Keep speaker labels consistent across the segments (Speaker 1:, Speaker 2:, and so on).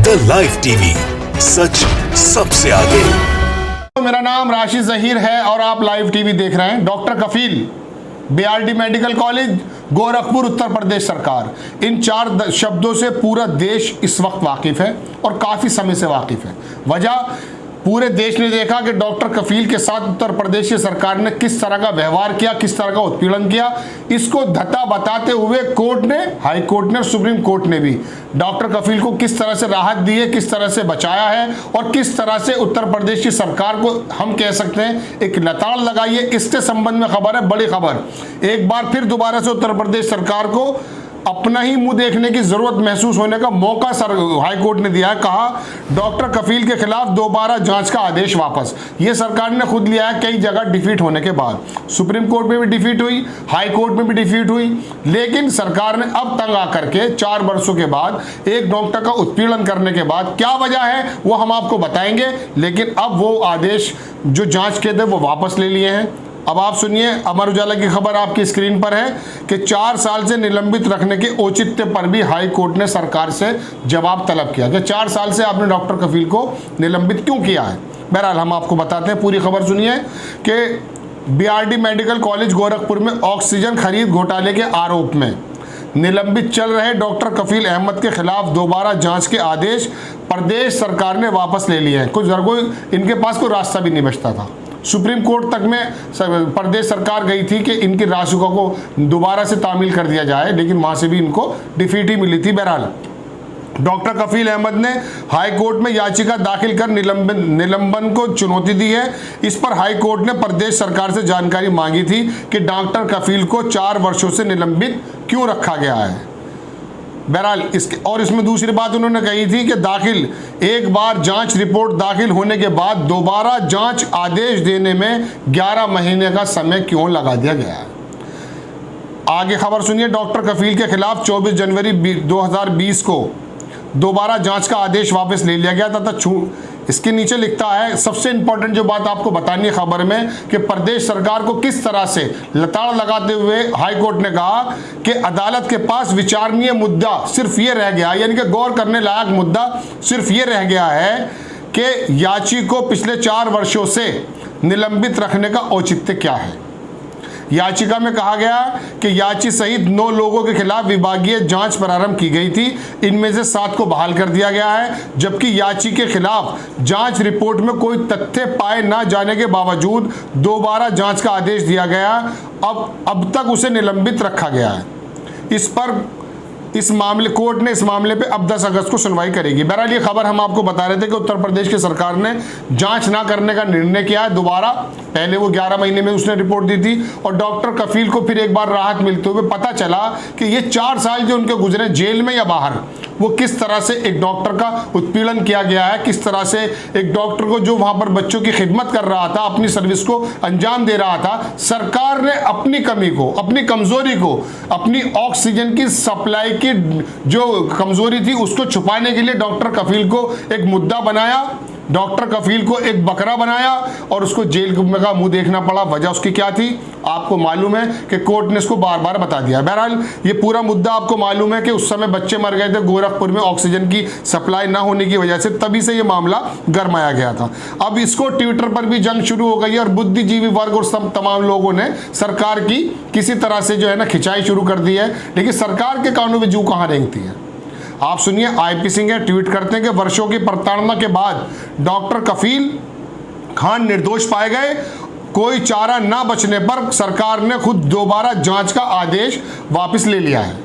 Speaker 1: Doctor live TV, सच सबसे आगे।
Speaker 2: मेरा नाम राशिद जहीर है और आप लाइव टीवी देख रहे हैं। डॉक्टर कफील, BRD medical college, Gorakhpur, Uttar Pradesh सरकार, इन चार शब्दों से पूरा देश इस वक्त वाकिफ है और काफी समय से वाकिफ है। वजह, पूरे देश ने देखा कि डॉक्टर कफील के साथ उत्तर प्रदेश की सरकार ने किस तरह का व्यवहार किया, किस तरह का उत्पीड़न किया। इसको धत्ता बताते हुए कोर्ट ने, हाई कोर्ट ने और सुप्रीम कोर्ट ने भी डॉक्टर कफील को किस तरह से राहत दी है, किस तरह से बचाया है और किस तरह से उत्तर प्रदेश की सरकार को हम कह सकते हैं एक लताड़ लगाई है। इसके संबंध में खबर है, बड़ी खबर। एक बार फिर दोबारा से उत्तर प्रदेश सरकार को अपना ही मुंह देखने की जरूरत महसूस होने का मौका हाई कोर्ट ने दिया है। कहा, डॉक्टर कफील के खिलाफ दोबारा जांच का आदेश वापस। ये सरकार ने खुद लिया है कई जगह डिफीट होने के बाद। सुप्रीम कोर्ट में भी डिफीट हुई, हाई कोर्ट में भी डिफीट हुई, लेकिन सरकार ने अब तंग आकर के 4 वर्षों के बाद एक डॉक्टर का उत्पीड़न करने के बाद क्या वजह है वो हम आपको बताएंगे। लेकिन अब वो आदेश जो जांच के थे वो वापस ले लिए हैं। अब आप सुनिए, अमर उजाला की खबर आपकी स्क्रीन पर है कि 4 साल से निलंबित रखने के औचित्य पर भी हाई कोर्ट ने सरकार से जवाब तलब किया कि 4 साल से आपने डॉक्टर कफील को निलंबित क्यों किया है। बहरहाल हम आपको बताते हैं, पूरी खबर सुनिए कि बीआरडी मेडिकल कॉलेज गोरखपुर में ऑक्सीजन खरीद घोटाले के आरोप में निलंबित चल रहे डॉक्टर कफील अहमद के खिलाफ दोबारा जांच के आदेश प्रदेश सरकार ने वापस ले लिए हैं। कुछ इनके पास कोई रास्ता भी नहीं बचता था। सुप्रीम कोर्ट तक में प्रदेश सरकार गई थी कि इनकी राशुका को दोबारा से तामील कर दिया जाए, लेकिन वहां से भी इनको डिफीट ही मिली थी। बहरहाल डॉक्टर कफील अहमद ने हाई कोर्ट में याचिका दाखिल कर निलंबन को चुनौती दी है। इस पर हाई कोर्ट ने प्रदेश सरकार से जानकारी मांगी थी कि डॉक्टर कफील को 4 वर्षों से निलंबित क्यों रखा गया है। बहरहाल इसमें दूसरी बात उन्होंने कही थी कि एक बार जांच रिपोर्ट दाखिल होने के बाद दोबारा जांच आदेश देने में 11 महीने का समय क्यों लगा दिया गया है। आगे खबर सुनिए, डॉक्टर कफील के खिलाफ 24 जनवरी 2020 को दोबारा जांच का आदेश वापस ले लिया गया था। इसके नीचे लिखता है, सबसे इंपॉर्टेंट जो बात आपको बतानी है खबर में, कि प्रदेश सरकार को किस तरह से लताड़ लगाते हुए हाई कोर्ट ने कहा कि अदालत के पास विचारणीय मुद्दा सिर्फ ये रह गया, यानी कि गौर करने लायक मुद्दा सिर्फ ये रह गया है कि याची को पिछले 4 वर्षों से निलंबित रखने का औचित्य क्या है। याचिका में कहा गया कि याची सहित 9 लोगों के खिलाफ विभागीय जांच प्रारंभ की गई थी। इनमें से 7 को बहाल कर दिया गया है, जबकि याची के खिलाफ जांच रिपोर्ट में कोई तथ्य पाए न जाने के बावजूद दोबारा जांच का आदेश दिया गया। अब तक उसे निलंबित रखा गया है। कोर्ट ने इस मामले पे अब 10 अगस्त को सुनवाई करेगी। बहरहाल ये खबर हम आपको बता रहे थे कि उत्तर प्रदेश की सरकार ने जांच ना करने का निर्णय किया है दोबारा। पहले वो 11 महीने में उसने रिपोर्ट दी थी और डॉक्टर कफील को फिर एक बार राहत मिलते हुए पता चला कि ये 4 साल जो उनके गुजरे जेल में या बाहर, वो किस तरह से एक डॉक्टर का उत्पीड़न किया गया है, किस तरह से एक डॉक्टर को जो वहां पर बच्चों की खिदमत कर रहा था, अपनी सर्विस को अंजाम दे रहा था, सरकार ने अपनी कमी को, अपनी कमजोरी को, अपनी ऑक्सीजन की सप्लाई की जो कमजोरी थी उसको छुपाने के लिए डॉक्टर कफील को एक मुद्दा बनाया, डॉक्टर कफील को एक बकरा बनाया और उसको जेल का मुंह देखना पड़ा। वजह उसकी क्या थी आपको मालूम है कि कोर्ट ने इसको बार बार बता दिया। बहरहाल ये पूरा मुद्दा आपको मालूम है कि उस समय बच्चे मर गए थे गोरखपुर में ऑक्सीजन की सप्लाई ना होने की वजह से, तभी से ये मामला गरमाया गया था। अब इसको ट्विटर पर भी जंग शुरू हो गई है और बुद्धिजीवी वर्ग और सब तमाम लोगों ने सरकार की किसी तरह से जो है ना खिंचाई शुरू कर दी है, लेकिन सरकार के कानों में जू कहाँ रेंगती है। आप सुनिए, आईपी सिंह ट्वीट करते हैं कि वर्षों की प्रताड़ना के बाद डॉक्टर कफील खान निर्दोष पाए गए। कोई चारा ना बचने पर सरकार ने खुद दोबारा जांच का आदेश वापस ले लिया है।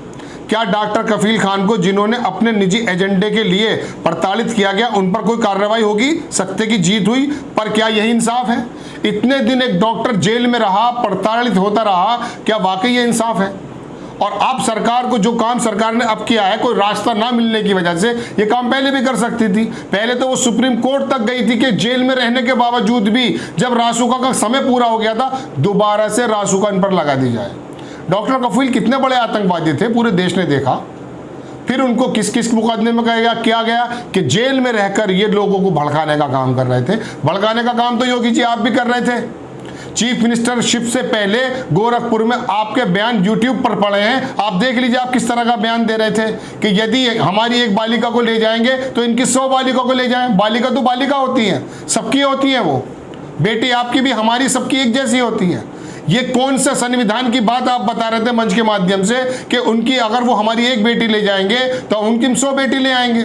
Speaker 2: क्या डॉक्टर कफील खान को, जिन्होंने अपने निजी एजेंडे के लिए प्रताड़ित किया गया, उन पर कोई कार्रवाई होगी? सत्य की जीत हुई, पर क्या यही इंसाफ है? इतने दिन एक डॉक्टर जेल में रहा, प्रताड़ित होता रहा, क्या वाकई ये इंसाफ है? और अब सरकार को जो काम सरकार ने अब किया है, कोई रास्ता ना मिलने की वजह से ये काम पहले भी कर सकती थी। पहले तो वो सुप्रीम कोर्ट तक गई थी कि जेल में रहने के बावजूद भी जब रासुका का समय पूरा हो गया था, दोबारा से रासुका इन पर लगा दी जाए। डॉक्टर कफील कितने बड़े आतंकवादी थे, पूरे देश ने देखा। फिर उनको किस किस मुकदमे में किया गया कि जेल में रहकर ये लोगों को भड़काने का काम कर रहे थे। भड़काने का काम तो योगी जी आप भी कर रहे थे। चीफ मिनिस्टरशिप से पहले गोरखपुर में आपके बयान यूट्यूब पर पड़े हैं, आप देख लीजिए आप किस तरह का बयान दे रहे थे कि यदि हमारी एक बालिका को ले जाएंगे तो इनकी 100 बालिका को ले जाएं। बालिका तो बालिका होती है, सबकी होती है, वो बेटी आपकी भी हमारी सबकी एक जैसी होती है। ये कौन सा संविधान की बात आप बता रहे थे मंच के माध्यम से कि उनकी अगर वो हमारी एक बेटी ले जाएंगे तो उनकी 100 बेटी ले आएंगे?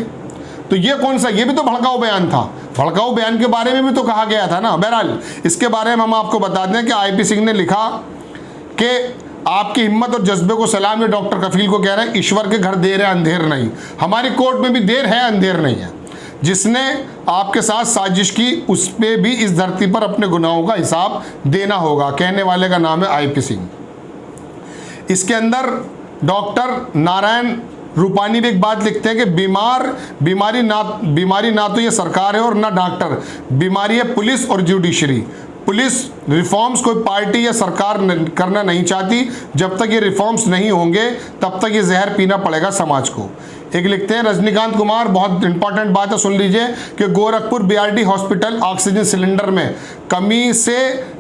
Speaker 2: तो ये कौन सा, ये भी तो भड़काऊ बयान था। भड़काऊ बयान के बारे में भी तो कहा गया था ना। बहरहाल इसके बारे में हम आपको बता दें कि आईपी सिंह ने लिखा कि आपकी हिम्मत और जज्बे को सलाम। ये डॉक्टर कफील को कह रहे हैं ईश्वर के घर देर है अंधेर नहीं, हमारी कोर्ट में भी देर है अंधेर नहीं है। जिसने आपके साथ साजिश की उस पे भी इस धरती पर अपने गुनाहों का हिसाब देना होगा। कहने वाले का नाम है आईपी सिंह। इसके अंदर डॉक्टर नारायण रूपानी भी एक बात लिखते हैं कि बीमारी ना तो ये सरकार है और ना डॉक्टर, बीमारी है पुलिस और जुडिशरी। पुलिस रिफॉर्म्स कोई पार्टी या सरकार करना नहीं चाहती। जब तक ये रिफॉर्म्स नहीं होंगे तब तक ये जहर पीना पड़ेगा समाज को। एक लिखते हैं रजनीकांत कुमार, बहुत इंपॉर्टेंट बात है, सुन लीजिए कि Gorakhpur BRD hospital oxygen cylinder में कमी से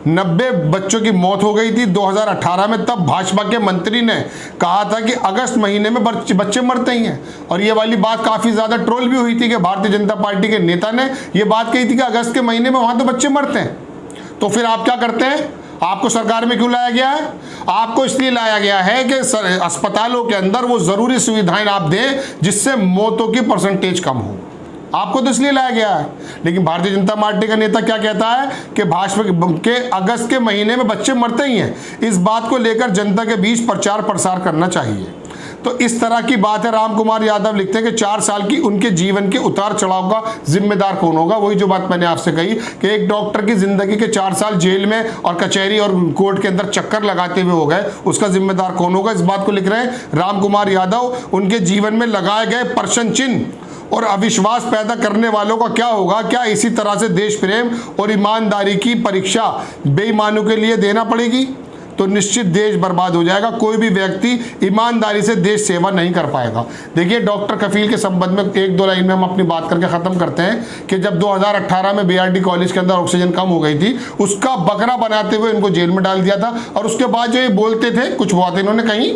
Speaker 2: 90 बच्चों की मौत हो गई थी 2018 में। तब भाजपा के मंत्री ने कहा था कि अगस्त महीने में बच्चे मरते ही हैं, और ये वाली बात काफ़ी ज़्यादा ट्रोल भी हुई थी कि भारतीय जनता पार्टी के नेता ने ये बात कही थी कि अगस्त के महीने में वहाँ तो बच्चे मरते हैं। तो फिर आप क्या करते हैं? आपको सरकार में क्यों लाया गया है? आपको इसलिए लाया गया है कि अस्पतालों के अंदर वो ज़रूरी सुविधाएं आप दें जिससे मौतों की परसेंटेज कम हो। आपको तो इसलिए लाया गया है। लेकिन भारतीय जनता पार्टी का नेता क्या कहता है कि भाजपा के अगस्त के महीने में बच्चे मरते ही हैं। इस बात को लेकर जनता के बीच प्रचार प्रसार करना चाहिए। तो इस तरह की बात है। राम कुमार यादव लिखते हैं कि 4 साल की उनके जीवन के उतार चढ़ाव का जिम्मेदार कौन होगा? वही जो बात मैंने आपसे कही कि एक डॉक्टर की जिंदगी के 4 साल जेल में और कचहरी और कोर्ट के अंदर चक्कर लगाते हुए हो गए, उसका जिम्मेदार कौन होगा? इस बात को लिख रहे हैं राम कुमार यादव। उनके जीवन में लगाए गए प्रश्न चिन्ह और अविश्वास पैदा करने वालों का क्या होगा? क्या इसी तरह से देश प्रेम और ईमानदारी की परीक्षा बेईमानों के लिए देना पड़ेगी? तो निश्चित देश बर्बाद हो जाएगा। कोई भी व्यक्ति ईमानदारी से देश सेवा नहीं कर पाएगा। देखिए डॉक्टर कफील के संबंध में 1-2 लाइन में हम अपनी बात करके ख़त्म करते हैं कि जब 2018 में बीआरडी कॉलेज के अंदर ऑक्सीजन कम हो गई थी, उसका बकरा बनाते हुए इनको जेल में डाल दिया था। और उसके बाद जो ये बोलते थे, कुछ बात इन्होंने कही,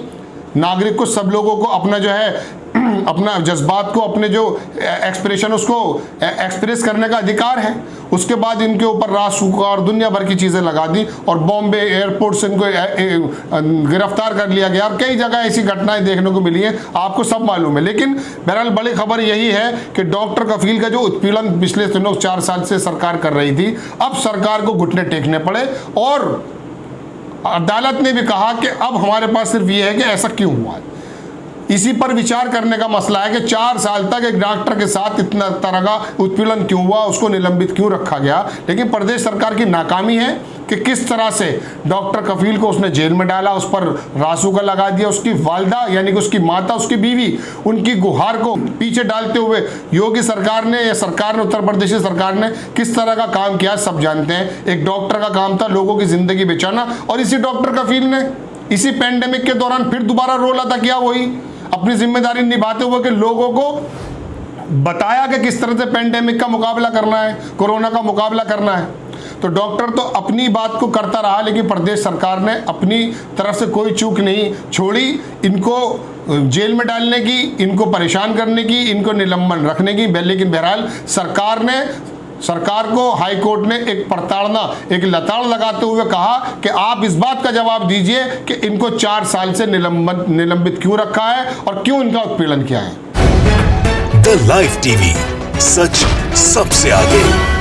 Speaker 2: नागरिक को, सब लोगों को अपना जो है अपना जज्बात को, अपने जो एक्सप्रेशन उसको एक्सप्रेस करने का अधिकार है। उसके बाद इनके ऊपर रासुका और दुनिया भर की चीज़ें लगा दी और बॉम्बे एयरपोर्ट से इनको गिरफ्तार कर लिया गया और कई जगह ऐसी घटनाएं देखने को मिली हैं, आपको सब मालूम है। लेकिन बहरहाल बड़ी खबर यही है कि डॉक्टर कफील का जो उत्पीड़न पिछले 4 साल से सरकार कर रही थी, अब सरकार को घुटने टेकने पड़े। और अदालत ने भी कहा कि अब हमारे पास सिर्फ ये है कि ऐसा क्यों हुआ। इसी पर विचार करने का मसला है कि 4 साल तक एक डॉक्टर के साथ इतना तरह का उत्पीड़न क्यों हुआ, उसको निलंबित क्यों रखा गया। लेकिन प्रदेश सरकार की नाकामी है कि किस तरह से डॉक्टर कफील को उसने जेल में डाला, उस पर रासुका लगा दिया। उसकी वालिदा यानी कि उसकी माता, उसकी बीवी, उनकी गुहार को पीछे डालते हुए योगी सरकार ने या सरकार ने, उत्तर प्रदेश सरकार ने किस तरह का काम किया सब जानते हैं। एक डॉक्टर का काम था लोगों की जिंदगी बचाना, और इसी डॉक्टर कफील ने इसी पेंडेमिक के दौरान फिर दोबारा रोल अदा किया, वही अपनी जिम्मेदारी निभाते हुए कि लोगों को बताया कि किस तरह से पेंडेमिक का मुकाबला करना है, कोरोना का मुकाबला करना है। तो डॉक्टर तो अपनी बात को करता रहा, लेकिन प्रदेश सरकार ने अपनी तरफ से कोई चूक नहीं छोड़ी। इनको जेल में डालने की, इनको परेशान करने की, इनको निलंबन रखने की। लेकिन बहरहाल सरकार को हाई कोर्ट ने एक प्रताड़ना, एक लताड़ लगाते हुए कहा कि आप इस बात का जवाब दीजिए कि इनको 4 साल से निलंबित क्यों रखा है और क्यों इनका उत्पीड़न किया है।
Speaker 1: द लाइव टीवी, सच सबसे आगे।